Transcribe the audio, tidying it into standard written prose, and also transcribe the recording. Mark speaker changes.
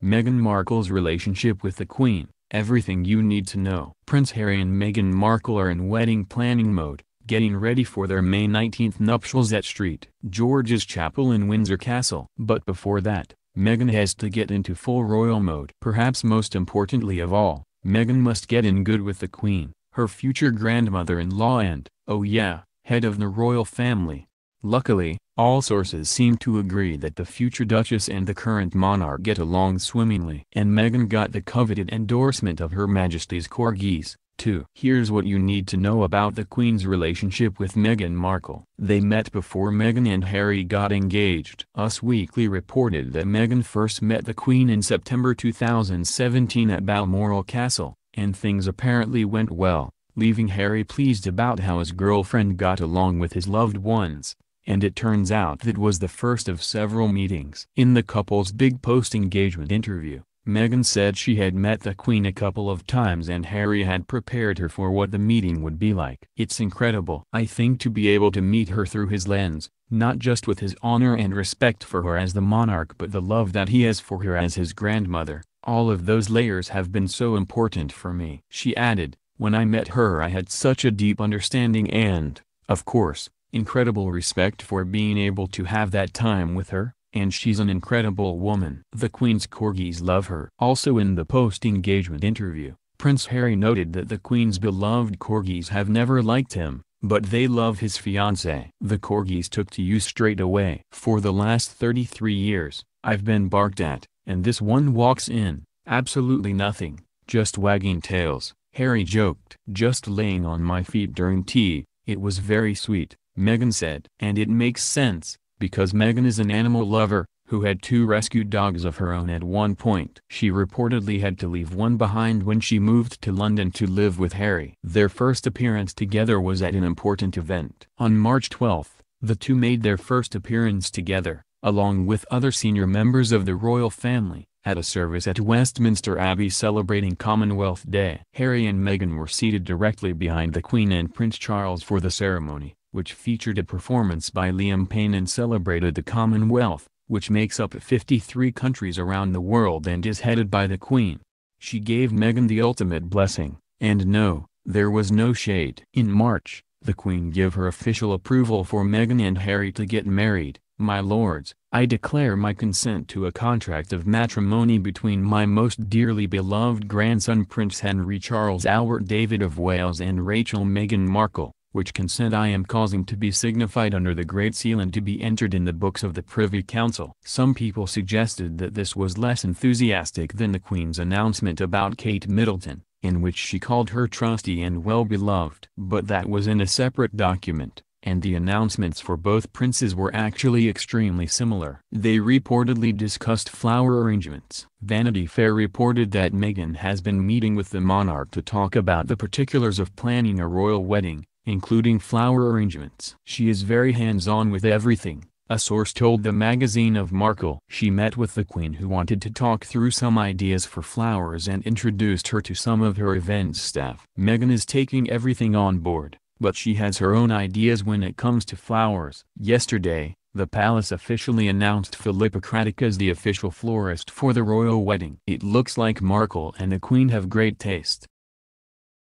Speaker 1: Meghan Markle's relationship with the Queen, everything you need to know. Prince Harry and Meghan Markle are in wedding planning mode, getting ready for their May 19th nuptials at St. George's Chapel in Windsor Castle. But before that, Meghan has to get into full royal mode. Perhaps most importantly of all, Meghan must get in good with the Queen, her future grandmother-in-law and, oh yeah, head of the royal family. Luckily, all sources seem to agree that the future Duchess and the current monarch get along swimmingly. And Meghan got the coveted endorsement of Her Majesty's corgis, too. Here's what you need to know about the Queen's relationship with Meghan Markle. They met before Meghan and Harry got engaged. Us Weekly reported that Meghan first met the Queen in September 2017 at Balmoral Castle, and things apparently went well, leaving Harry pleased about how his girlfriend got along with his loved ones. And it turns out that was the first of several meetings. In the couple's big post-engagement interview, Meghan said she had met the Queen a couple of times and Harry had prepared her for what the meeting would be like. It's incredible. I think to be able to meet her through his lens, not just with his honor and respect for her as the monarch but the love that he has for her as his grandmother, all of those layers have been so important for me. She added, "When I met her I had such a deep understanding and, of course, incredible respect for being able to have that time with her, and she's an incredible woman." The Queen's corgis love her. Also in the post-engagement interview, Prince Harry noted that the Queen's beloved corgis have never liked him, but they love his fiancée. The corgis took to you straight away. "For the last 33 years, I've been barked at, and this one walks in, absolutely nothing, just wagging tails," Harry joked. "Just laying on my feet during tea, it was very sweet," Meghan said. And it makes sense, because Meghan is an animal lover, who had 2 rescue dogs of her own at one point. She reportedly had to leave one behind when she moved to London to live with Harry. Their first appearance together was at an important event. On March 12, the two made their first appearance together, along with other senior members of the royal family, at a service at Westminster Abbey celebrating Commonwealth Day. Harry and Meghan were seated directly behind the Queen and Prince Charles for the ceremony, which featured a performance by Liam Payne and celebrated the Commonwealth, which makes up 53 countries around the world and is headed by the Queen. She gave Meghan the ultimate blessing, and no, there was no shade. In March, the Queen gave her official approval for Meghan and Harry to get married. "My lords, I declare my consent to a contract of matrimony between my most dearly beloved grandson Prince Henry Charles Albert David of Wales and Rachel Meghan Markle, which consent I am causing to be signified under the Great Seal and to be entered in the books of the Privy Council." Some people suggested that this was less enthusiastic than the Queen's announcement about Kate Middleton, in which she called her trusty and well-beloved. But that was in a separate document, and the announcements for both princes were actually extremely similar. They reportedly discussed flower arrangements. Vanity Fair reported that Meghan has been meeting with the monarch to talk about the particulars of planning a royal wedding, including flower arrangements. "She is very hands-on with everything," a source told the magazine of Markle. She met with the Queen who wanted to talk through some ideas for flowers and introduced her to some of her events staff. Meghan is taking everything on board, but she has her own ideas when it comes to flowers. Yesterday, the palace officially announced Philippa Craddock as the official florist for the royal wedding. It looks like Markle and the Queen have great taste.